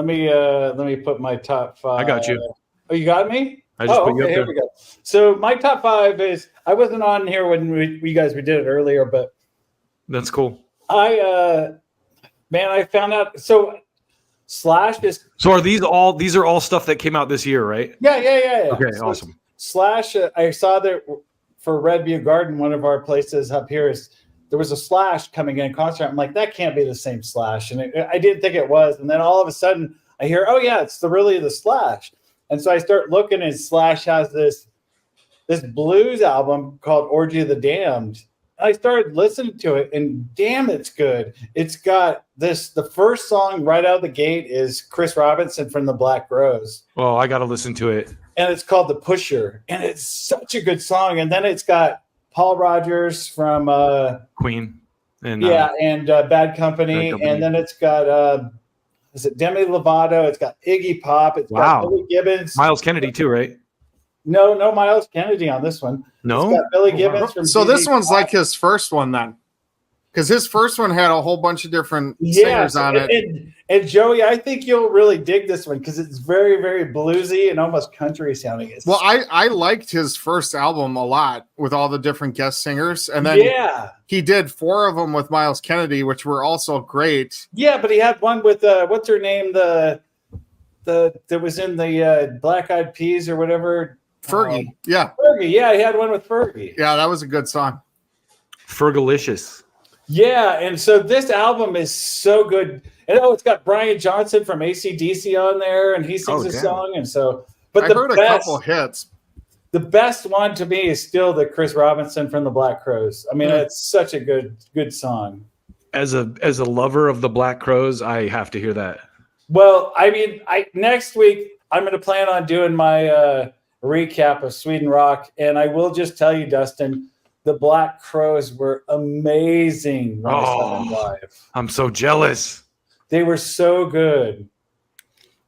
let me put my top five. I got you. Oh, you got me? I just put you up here there. we go. So my top five is I wasn't on here when we did it earlier, but That's cool. I found out. So Slash is. So are these are all stuff that came out this year, right? Yeah. Okay, So awesome. Slash, I saw that for Red View Garden, one of our places up here there was a Slash coming in concert. I'm like, that can't be the same Slash, and I didn't think it was. And then all of a sudden, I hear, oh yeah, it's really the Slash. And so I start looking, and Slash has this blues album called Orgy of the Damned. I started listening to it, and damn, it's good. It's got the first song right out of the gate is Chris Robinson from the Black Crowes. Oh, I got to listen to it. And it's called The Pusher, and it's such a good song. And then it's got Paul Rogers from Queen. And Bad Company. And then it's got is it Demi Lovato? It's got Iggy Pop. It's got Billy Gibbons. Miles Kennedy too, right? No Miles Kennedy on this one. No, it's got Billy Gibbons from. So this one's like his first one then, because his first one had a whole bunch of different singers on it. And Joey, I think you'll really dig this one because it's very, very bluesy and almost country sounding. Well, I liked his first album a lot with all the different guest singers, and then he did 4 of them with Miles Kennedy, which were also great. Yeah, but he had one with what's her name, the that was in the Black Eyed Peas or whatever. Fergie, Fergie, he had one with Fergie. Yeah, that was a good song. Fergalicious. Yeah, and so this album is so good. And it's got Brian Johnson from AC/DC on there, and he sings a song. And so, but I heard a couple hits. The best one to me is still the Chris Robinson from the Black Crowes. I mean, it's such a good song. As a lover of the Black Crowes, I have to hear that. Well, I mean, next week I'm going to plan on doing my recap of Sweden Rock, and I will just tell you, Dustin, the Black Crowes were amazing when I saw them live. I'm so jealous. They were so good.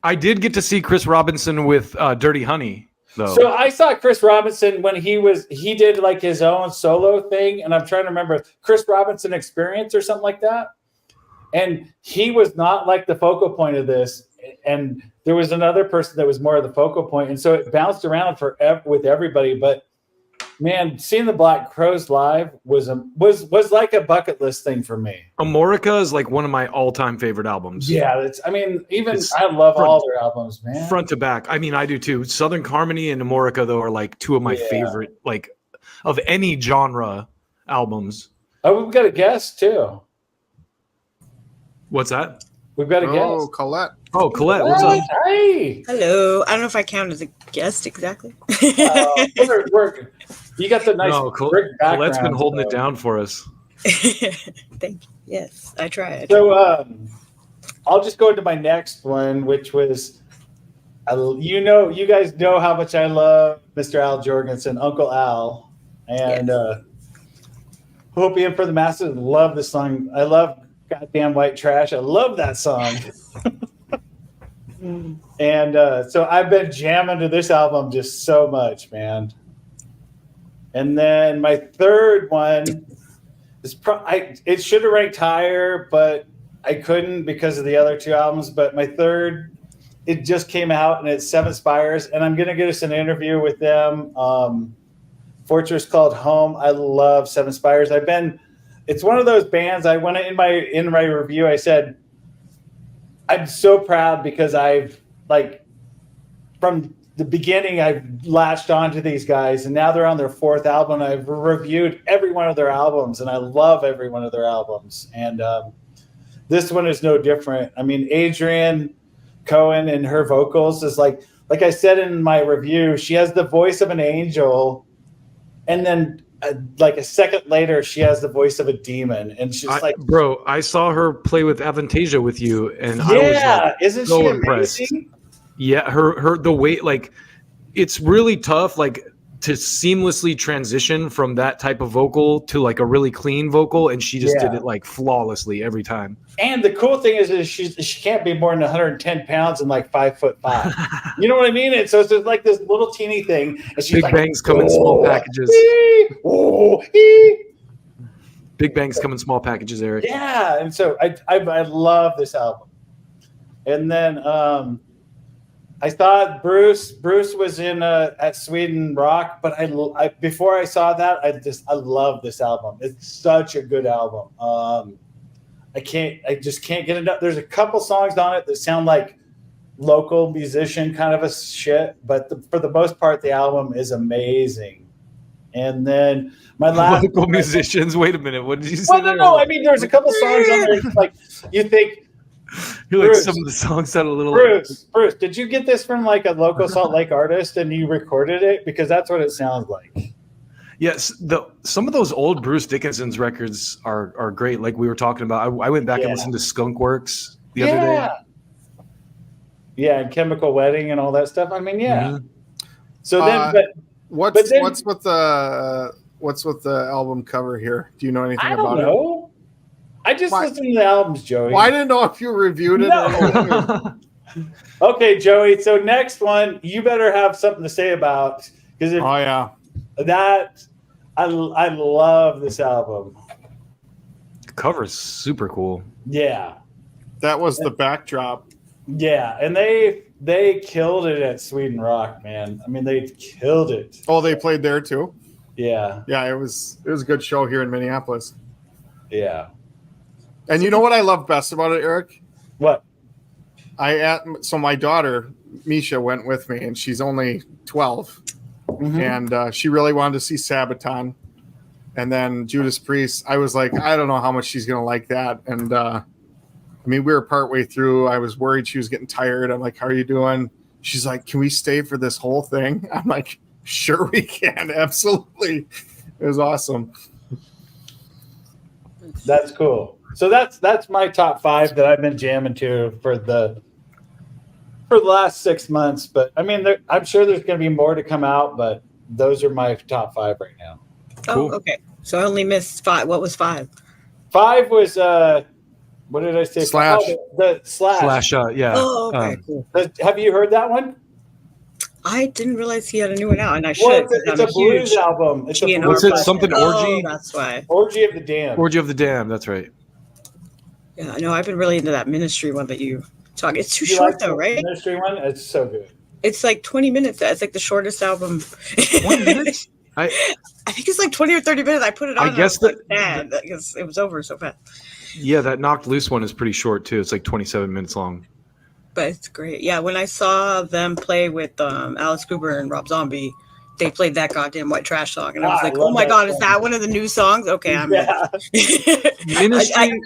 I did get to see Chris Robinson with Dirty Honey, though. So I saw Chris Robinson when he did like his own solo thing, and I'm trying to remember Chris Robinson Experience or something like that. And he was not like the focal point of this, and there was another person that was more of the focal point, and so it bounced around with everybody. But man, seeing the Black Crowes live was like a bucket list thing for me. Amorica is like one of my all-time favorite albums. Yeah, I love all their albums, man. Front to back. I mean, I do too. Southern Harmony and Amorica, though, are like 2 of my favorite, like of any genre albums. Oh, we've got a guest too. What's that? We've got a guest. Oh, Colette. Oh, Colette, what's up? Hey. Hello. I don't know if I count as a guest exactly. You got the nice brick background. Colette's been holding it down for us. Thank you. Yes, I tried. So I'll just go into my next one, which was, you guys know how much I love Mr. Al Jorgensen, Uncle Al, and Hopium for the Masses. Love this song. I love Goddamn White Trash. I love that song. And so I've been jamming to this album just so much, man. And then my third one is it should have ranked higher, but I couldn't because of the other 2 albums. But my third, it just came out, and it's Seven Spires, and I'm gonna get us an interview with them. Fortress Called Home. I love Seven Spires. It's one of those bands. I went in my review. I said, I'm so proud because I've from the beginning, I've latched onto these guys, and now they're on their 4th album. I've reviewed every one of their albums, and I love every one of their albums. And this one is no different. I mean, Adrienne Cohen and her vocals is like I said in my review, she has the voice of an angel, and then like a second later, she has the voice of a demon, and she's bro, I saw her play with Avantasia with you, and I was isn't so she impressed. amazing? Yeah, her the way, like, it's really tough, like, to seamlessly transition from that type of vocal to like a really clean vocal, and she just did it like flawlessly every time. And the cool thing is she can't be more than 110 pounds and like 5'5". You know what I mean? And so it's just like this little teeny thing. And she's Big Bangs come in small packages. Big Bangs come in small packages, Eric. Yeah, and so I love this album. And then I thought Bruce was in at Sweden Rock, but I before I saw that, I love this album. It's such a good album. I just can't get enough. There's a couple songs on it that sound like local musician kind of a shit, but for the most part, the album is amazing. And then my last local musicians. Wait a minute, what did you say? Well, no. I mean, there's a couple songs on there like you think. You're like, some of the songs sound a little. Bruce, did you get this from like a local Salt Lake artist and you recorded it? Because that's what it sounds like. Yes, some of those old Bruce Dickinson's records are great. Like we were talking about, I went back and listened to Skunk Works the other day. Yeah, and Chemical Wedding and all that stuff. I mean, yeah. Mm-hmm. So then, what's with the album cover here? Do you know anything about it? I just listened to the albums, Joey. Well, I didn't know if you reviewed it. No. Okay, Joey. So next one, you better have something to say about because that I love this album. The cover's super cool. Yeah, that was the backdrop. Yeah, and they killed it at Sweden Rock, man. I mean, they killed it. Oh, they played there too. Yeah, it was a good show here in Minneapolis. Yeah. And you know what I love best about it, Eric? What? So my daughter, Misha, went with me, and she's only 12. Mm-hmm. And she really wanted to see Sabaton. And then Judas Priest, I was like, I don't know how much she's going to like that. And, I mean, we were partway through. I was worried she was getting tired. I'm like, how are you doing? She's like, can we stay for this whole thing? I'm like, sure we can. Absolutely. It was awesome. That's cool. So that's my top 5 that I've been jamming to for the last 6 months. But I mean, I'm sure there's going to be more to come out, but those are my top 5 right now. Cool. Oh, okay. So I only missed 5. What was 5? 5 was what did I say? Slash. The Slash. Yeah. Oh, okay. Cool. Have you heard that one? I didn't realize he had a new one out, and I should. It's a blues album. It's what's it? Something Orgy? That's why. Orgy of the Damned. Orgy of the Damned. That's right. Yeah, no, I've been really into that Ministry one that you talk. It's too short though, right? Ministry one. It's so good. It's like 20 minutes. It's like the shortest album. 20 minutes. I think it's like 20 or 30 minutes. I put it on. I guess because it was over so fast. Yeah, that Knocked Loose one is pretty short too. It's like 27 minutes long. But it's great. Yeah, when I saw them play with Alice Cooper and Rob Zombie, they played that goddamn White Trash song, and I was like, "Oh my god, is that one of the new songs?" Okay, I'm in. Ministry.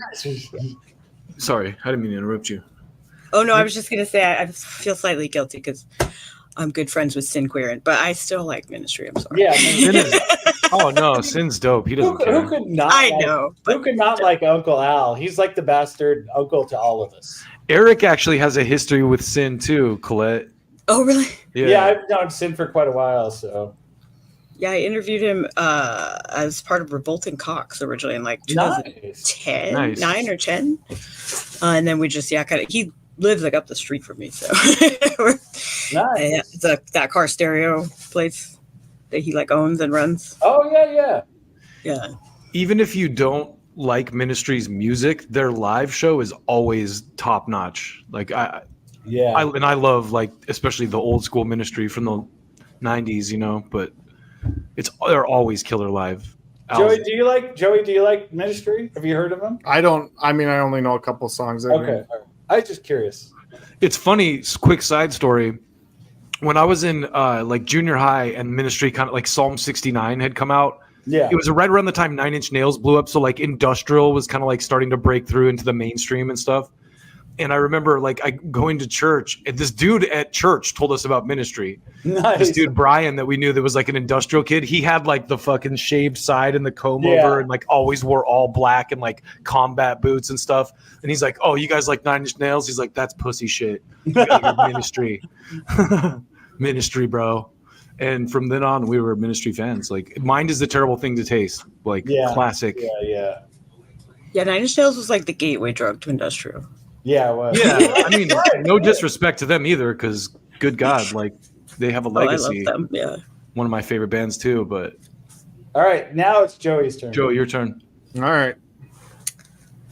Sorry, I didn't mean to interrupt you. Oh no, I was just gonna say I feel slightly guilty because I'm good friends with Sin Queer, but I still like Ministry. I'm sorry. Yeah. Sin is, oh no, Sin's dope. He doesn't care. Who could not? I know. Who could not like Uncle Al? He's like the bastard uncle to all of us. Eric actually has a history with Sin too, Colette. Oh really? Yeah, I've known Sin for quite a while. So. Yeah, I interviewed him as part of Revolting Cocks originally in like 2010, 9 or 10. And then we just, he lives like up the street from me. So nice. It's that car stereo place that he like owns and runs. Oh, yeah. Yeah. Even if you don't like Ministry's music, their live show is always top notch. Like I love like, especially the old school Ministry from the 90s, you know, but they're always killer live. Joey, do you like Ministry? Have you heard of them? I don't. I mean, I only know a couple songs. Okay, I was just curious. It's funny. Quick side story. When I was in like junior high and Ministry, kind of like Psalm 69 had come out. Yeah, it was right around the time 9 Inch Nails blew up. So like industrial was kind of like starting to break through into the mainstream and stuff. And I remember like going to church, and this dude at church told us about Ministry. Nice. This dude Brian that we knew that was like an industrial kid. He had like the fucking shaved side and the comb over, and like always wore all black and like combat boots and stuff. And he's like, "Oh, you guys like 9 Inch Nails?" He's like, "That's pussy shit. You gotta hear Ministry, Ministry, bro." And from then on, we were Ministry fans. Like, Mind is the Terrible Thing to Taste. Like, classic. Yeah. 9 Inch Nails was like the gateway drug to industrial. Yeah, it was. Yeah, I mean, no disrespect to them either, because good God, like they have a legacy. I love them. Yeah, one of my favorite bands too. But all right, now it's Joey's turn. Joey, your turn. All right,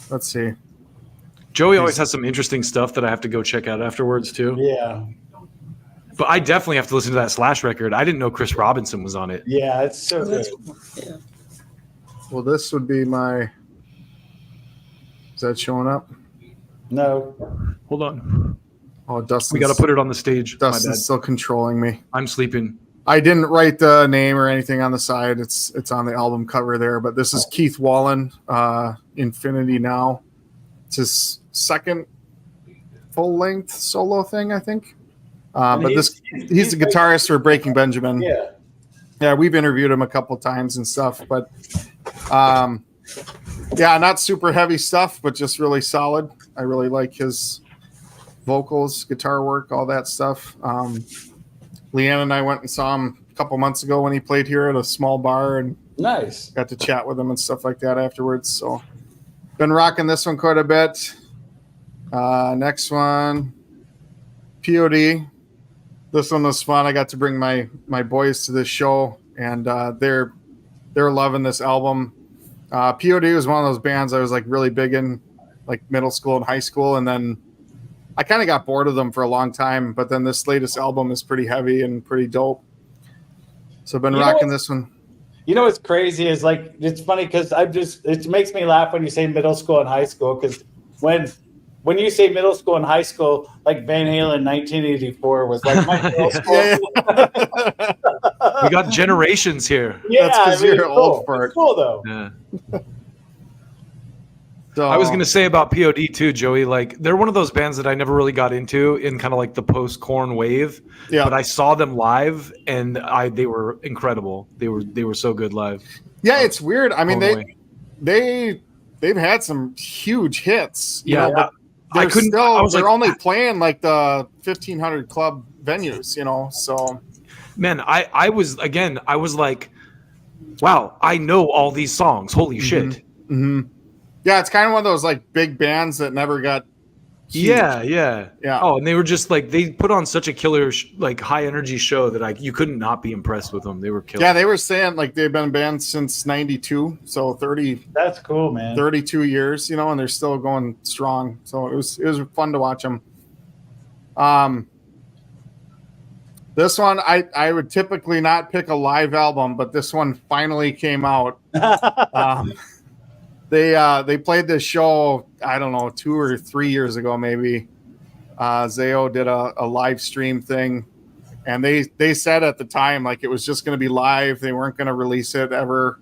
let's see. Joey always has some interesting stuff that I have to go check out afterwards too. Yeah. But I definitely have to listen to that Slash record. I didn't know Chris Robinson was on it. Yeah, it's so good. Yeah. Well, this would be my. Is that showing up? No. Hold on. Oh, Dustin. We got to put it on the stage. My bad. Dustin's still controlling me. I'm sleeping. I didn't write the name or anything on the side. It's on the album cover there. But this is Keith Wallen, Infinity Now. It's his second full-length solo thing, I think. But he's the guitarist for Breaking Benjamin. Yeah. Yeah, we've interviewed him a couple times and stuff. But, not super heavy stuff, but just really solid. I really like his vocals, guitar work, all that stuff. Leanne and I went and saw him a couple months ago when he played here at a small bar and Nice. got to chat with him and stuff like that afterwards. So been rocking this one quite a bit. Next one, POD. This one was fun. I got to bring my boys to this show, and they're loving this album. POD was one of those bands I was like really big in, like middle school and high school, and then I kind of got bored of them for a long time. But then this latest album is pretty heavy and pretty dope. So I've been rocking this one. You know what's crazy is like it's funny because it makes me laugh when you say middle school and high school because when you say middle school and high school, like Van Halen 1984 was like my middle school. We got generations here. Yeah, that's because you're old for it. It's cool though. Yeah. So, I was going to say about POD too, Joey. Like they're one of those bands that I never really got into in kind of like the post-Korn wave. Yeah. But I saw them live, and they were incredible. They were so good live. Yeah, it's weird. I mean, Totally. they've had some huge hits. You Yeah, know, but I couldn't. I was they're like, only playing like the 1,500 club venues. You know, so man, I was like, wow, I know all these songs. Holy shit. Mm-hmm. Yeah, it's kind of one of those like big bands that never got huge. Yeah. Yeah. Oh, and they were just like they put on such a killer like high energy show that you couldn't not be impressed with them. They were killer. Yeah, they were saying like they've been a band since 92, so 30 That's cool, man. 32 years, you know, and they're still going strong. So it was fun to watch them. This one I would typically not pick a live album, but this one finally came out. They played this show, I don't know, 2 or 3 years ago maybe. Zayo did a live stream thing, and they said at the time like it was just going to be live. They weren't going to release it ever,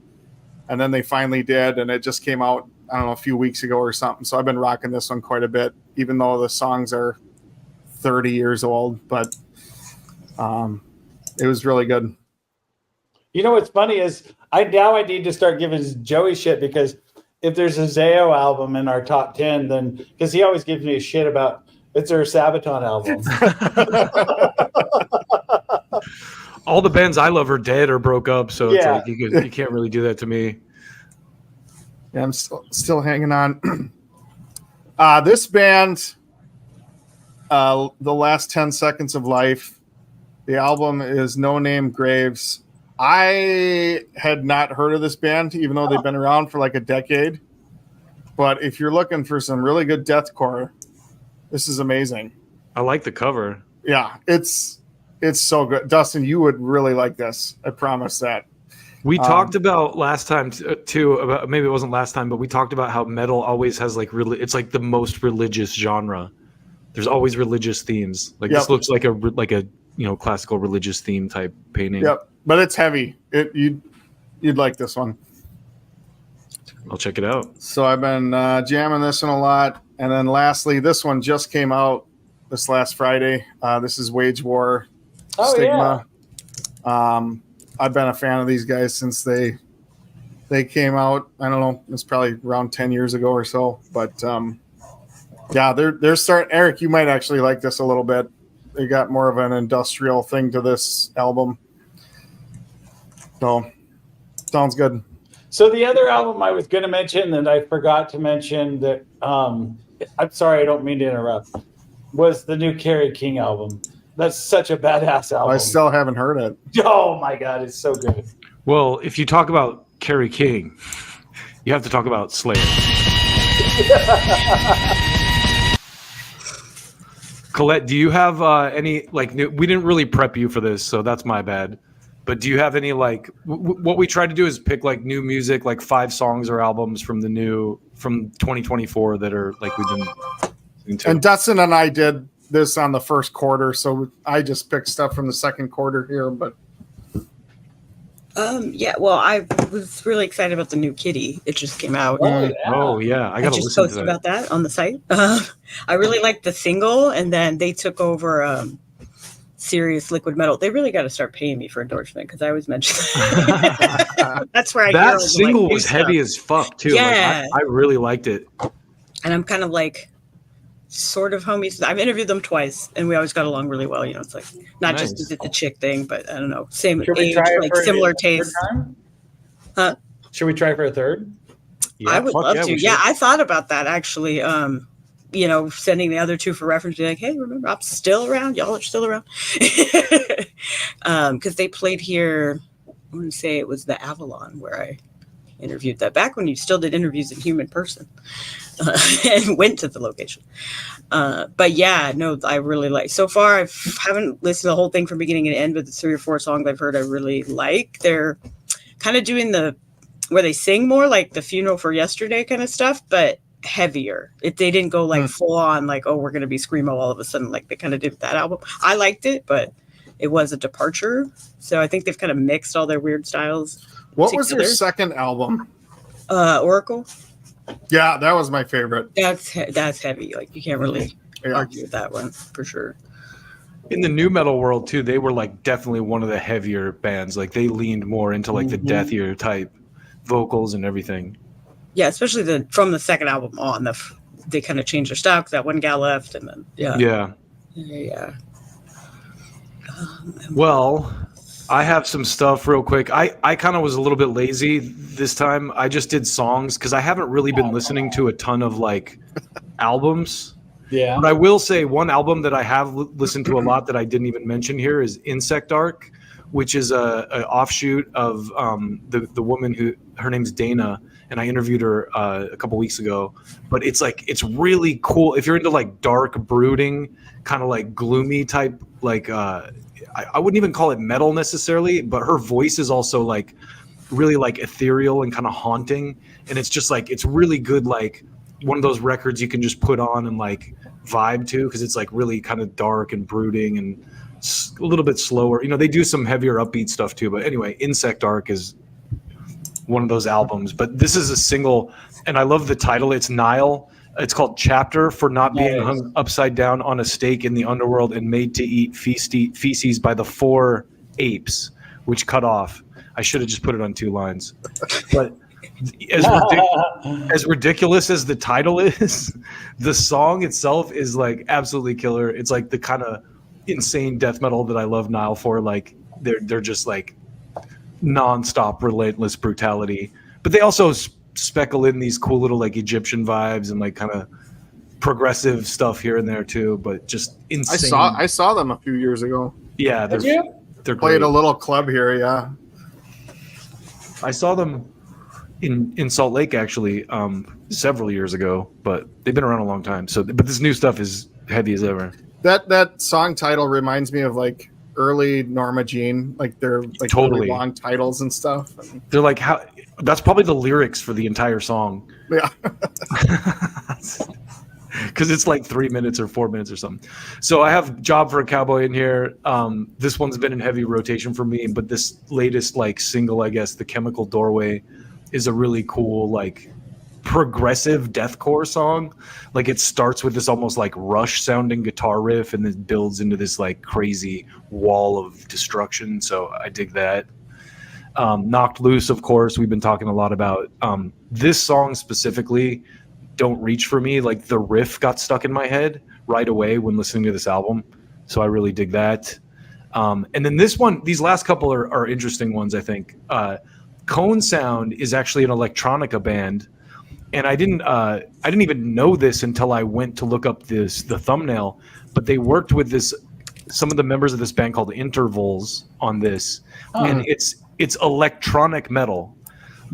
and then they finally did, and it just came out, I don't know, a few weeks ago or something. So I've been rocking this one quite a bit, even though the songs are 30 years old, but it was really good. You know what's funny is I need to start giving Joey shit because if there's a Zayo album in our top 10, then because he always gives me a shit about it's our Sabaton album. All the bands I love are dead or broke up, so it's Yeah. like you can't really do that to me. Yeah, I'm still hanging on. This band, The Last 10 Seconds of Life, the album is No Name Graves. I had not heard of this band, even though they've been around for like a decade. But if you're looking for some really good deathcore, this is amazing. I like the cover. Yeah, it's so good. Dustin, you would really like this. I promise that. We talked about last time too, about maybe it wasn't last time, but we talked about how metal always has like it's like the most religious genre. There's always religious themes. Like this looks like a classical religious theme type painting. Yep, but it's heavy. You'd like this one. I'll check it out. So I've been jamming this one a lot. And then lastly, this one just came out this last Friday. This is Wage War Stigma. Yeah. I've been a fan of these guys since they came out. I don't know, it's probably around 10 years ago or so. But yeah, they're starting. Eric, you might actually like this a little bit. They got more of an industrial thing to this album. So sounds good. So the other album I was going to mention that I forgot to mention that I'm sorry, I don't mean to interrupt, was the new Kerry King album. That's such a badass album. I still haven't heard it. Oh my God, it's so good. Well, if you talk about Kerry King, you have to talk about Slayer. Colette, do you have any like new? We didn't really prep you for this, so that's my bad. But do you have any like what we try to do is pick like new music, like 5 songs or albums from 2024 that are like we've been listening to. And Dustin and I did this on the first quarter, so I just picked stuff from the second quarter here. But yeah, well, I was really excited about the new Kitty. It just came out. Oh yeah, I gotta just listen to posted that. about that on the site. I really liked the single, and then they took over Serious Liquid Metal. They really got to start paying me for endorsement because I always mention that. That's where I hear all That the, single like, new was heavy stuff. as fuck too. Yeah. Like, I really liked it. And I'm kind of like sort of homies. I've interviewed them twice, and we always got along really well. You know, it's like not just Nice. is it the chick thing, but I don't know, same Should we age, try it like for similar a third taste. time? Huh? Should we try for a third? Yeah, I would fuck love yeah, to. we Yeah, should. I thought about that actually. You know, sending the other 2 for reference, be like, hey, remember, I'm still around. Y'all are still around. Because they played here, I want to say it was the Avalon where I interviewed that back when you still did interviews in human person and went to the location. But yeah, no, I really like. So far, I haven't listened to the whole thing from beginning to end, but the 3 or 4 songs I've heard I really like. They're kind of doing where they sing more, like the Funeral for Yesterday kind of stuff, but heavier. They didn't go like full on, like, oh, we're going to be screamo all of a sudden, like they kind of did with that album. I liked it, but it was a departure. So I think they've kind of mixed all their weird styles. what was their together. second album? Oracle. Yeah, that was my favorite. That's heavy. Like you can't really Yeah. argue with that one for sure. In the new metal world too, they were like definitely one of the heavier bands. Like they leaned more into like the deathier type vocals and everything. Yeah, especially from the second album on, they kind of changed their style because that one gal left, and then yeah. Well, I have some stuff real quick. I kind of was a little bit lazy this time. I just did songs because I haven't really been listening to a ton of like albums. Yeah. But I will say one album that I have listened to a lot that I didn't even mention here is Insect Arc, which is a offshoot of the woman her name's Dana, and I interviewed her a couple weeks ago. But it's really cool if you're into like dark brooding, kind of like gloomy type, like I wouldn't even call it metal necessarily, but her voice is also like really like ethereal and kind of haunting, and it's just like it's really good, like one of those records you can just put on and like vibe to because it's like really kind of dark and brooding and a little bit slower. You know, they do some heavier upbeat stuff too, but anyway, Insect Arc is one of those albums. But this is a single, and I love the title. It's Nile. It's called Chapter for Not Being Hung Upside Down on a Stake in the Underworld and Made to Eat Feces by the 4 apes, which cut off. I should have just put it on 2 lines. But as ridiculous as the title is, the song itself is like absolutely killer. It's like the kind of insane death metal that I love Nile for. Like they're just like nonstop relentless brutality, but they also speckle in these cool little like Egyptian vibes and like kind of progressive stuff here and there too. But just insane. I saw them a few years ago. Yeah, they're Played great. a little club here. Yeah, I saw them in Salt Lake actually several years ago, but they've been around a long time. So, but this new stuff is heavy as ever. that song title reminds me of like early Norma Jean, like they're like Totally. really long titles and stuff. They're like how. That's probably the lyrics for the entire song. Yeah. Because it's like 3 minutes or 4 minutes or something. So I have Job for a Cowboy in here. This one's been in heavy rotation for me, but this latest like single, I guess, The Chemical Doorway, is a really cool like progressive deathcore song. Like it starts with this almost like Rush sounding guitar riff and then builds into this like crazy wall of destruction. So I dig that. Knocked Loose, of course, we've been talking a lot about. This song specifically, Don't Reach For Me, like the riff got stuck in my head right away when listening to this album. So I really dig that. And then this one, these last couple are interesting ones, I think. Cone Sound is actually an electronica band. And I didn't even know this until I went to look up the thumbnail, but they worked with some of the members of this band called Intervals on this. And it's electronic metal.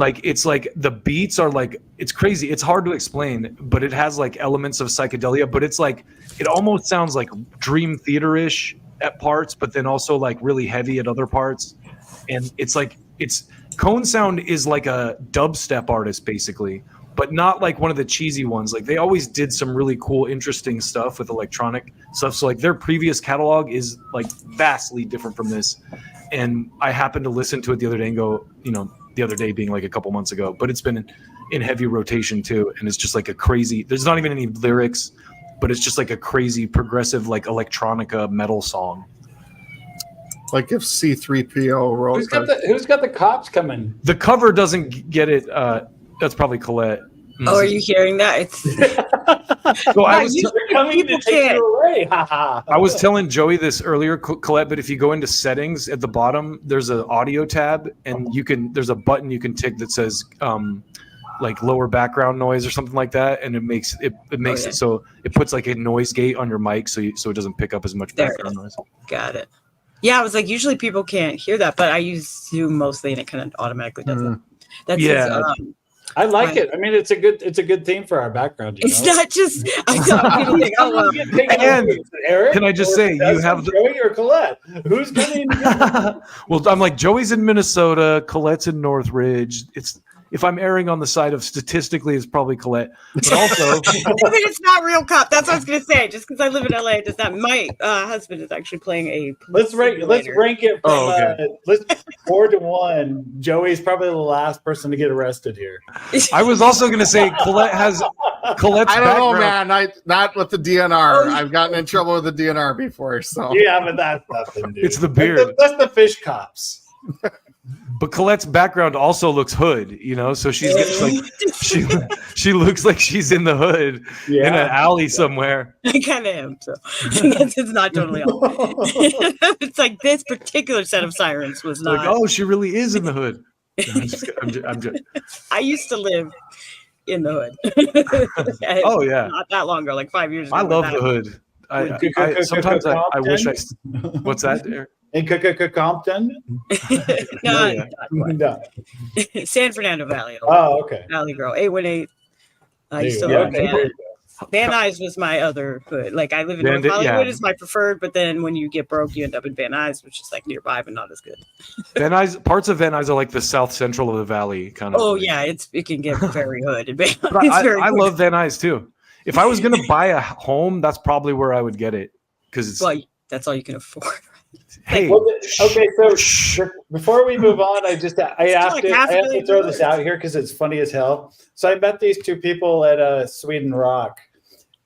Like it's like the beats are like it's crazy. It's hard to explain, but it has like elements of psychedelia. But it's like it almost sounds like Dream Theater-ish at parts, but then also like really heavy at other parts. And it's like Cone Sound is like a dubstep artist basically, but not like one of the cheesy ones. Like they always did some really cool, interesting stuff with electronic stuff. So like their previous catalog is like vastly different from this. And I happened to listen to it the other day and go, the other day being like a couple months ago, but it's been in heavy rotation too. And it's just like a crazy, there's not even any lyrics, but it's just like a crazy progressive, like electronica metal song. Like if C-3PO wrote Who's got the cops coming? The cover doesn't get it. That's probably Colette. Oh, are you hearing that? It's So I Yeah, was, you- They're coming to People take can't. you away. Ha ha. I was telling Joey this earlier, Colette, but if you go into settings at the bottom, there's an audio tab, and there's a button you can tick that says like lower background noise or something like that, and it makes it yeah. so it puts like a noise gate on your mic, so it doesn't pick up as much There it background noise. got it. Yeah, I was like, usually people can't hear that, but I use Zoom mostly, and it kind of automatically does it. That's Yeah. I like it. I mean, it's a good theme for our background. It's not just. I thought people think, oh well. And Eric, can I just or say, you Dustin, have the- Joey or Colette? Who's coming? Well, I'm like Joey's in Minnesota, Colette's in Northridge. If I'm erring on the side of statistically, it's probably Colette, but also. But it's not real cop. That's what I was gonna say. Just because I live in LA does not. My husband is actually playing a. Let's rank it from Oh, okay. let's 4 to 1. Joey's probably the last person to get arrested here. I was also going to say Colette's I don't know, background. man. Not with the DNR. I've gotten in trouble with the DNR before, so Yeah, but that's nothing, dude. It's the beard. That's the fish cops. But Colette's background also looks hood, so she's like she looks like she's in the hood in an alley somewhere. I kind of am. So it's not totally off. It's like this particular set of sirens was not. Like, oh, she really is in the hood. No, I'm just I used to live in the hood. Oh yeah, Not that long ago, like 5 years ago. I love when the hood. I sometimes I wish I. What's that? Eric? In Compton? that- No, No, yeah. No. not San Fernando Valley. Oh, okay. Valley Girl, 818. I There used you to go. live Okay, in there you Van Nuys was my other hood. Like I live in North Bandit, Hollywood yeah. is my preferred, but then when you get broke, you end up in Van Nuys, which is like nearby but not as good. Van Nuys, parts of Van Nuys are like the south central of the valley, kind of. Oh yeah, it can get very hood. It's But very I hood. love Van Nuys too. If I was going to buy a home, that's probably where I would get it because it's. Well, that's all you can afford. Hey, Well, okay, so before we move on, I have like to half a million throw this dollars. out here because it's funny as hell. So I met these two people at Sweden Rock,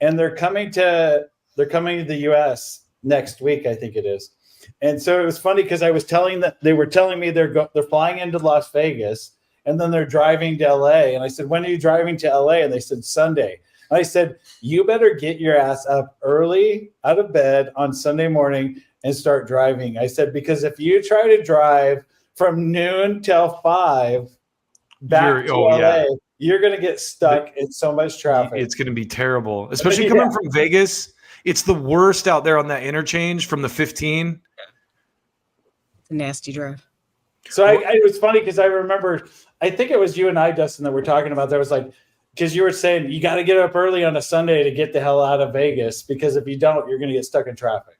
and they're coming to the U.S. next week, I think it is. And so it was funny because I was telling that they were telling me they're flying into Las Vegas and then they're driving to L.A. And I said, when are you driving to L.A.? And they said Sunday. And I said, you better get your ass up early out of bed on Sunday morning and start driving. I said, because if you try to drive from noon till 5 back to LA, you're going to get stuck in so much traffic. it's going to be terrible, especially coming from Vegas. It's the worst out there on that interchange from the 15. It's a nasty drive. So it was funny because I remember, I think it was you and I, Dustin, that were talking about that. Was like, because you were saying you got to get up early on a Sunday to get the hell out of Vegas, because if you don't, you're going to get stuck in traffic.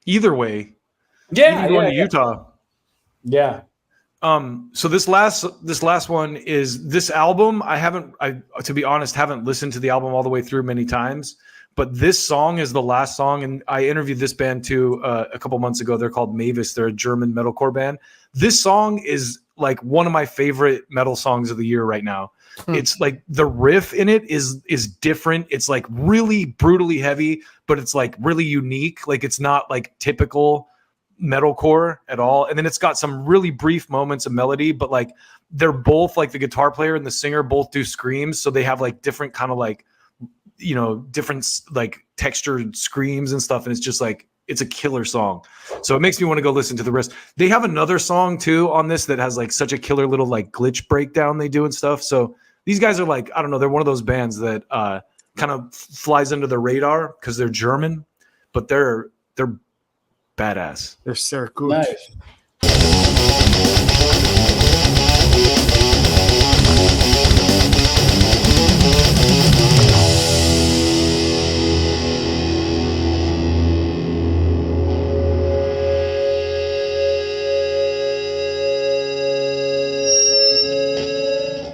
Either way, Yeah, even going to Utah. Yeah. So this last one is this album. I to be honest, haven't listened to the album all the way through many times, but this song is the last song. And I interviewed this band too a couple months ago. They're called Mavis. They're a German metalcore band. This song is like one of my favorite metal songs of the year right now. It's like the riff in it is different. It's like really brutally heavy, but it's like really unique. Like it's not like typical metalcore at all. And then it's got some really brief moments of melody, but like they're both like the guitar player and the singer both do screams. So they have like different kind of like, different like textured screams and stuff. And it's just like, it's a killer song. So it makes me want to go listen to the rest. They have another song too on this that has like such a killer little like glitch breakdown they do and stuff. So these guys are like, I don't know, they're one of those bands that kind of flies under the radar because they're German, but they're badass. they're Sarah Good. Nice.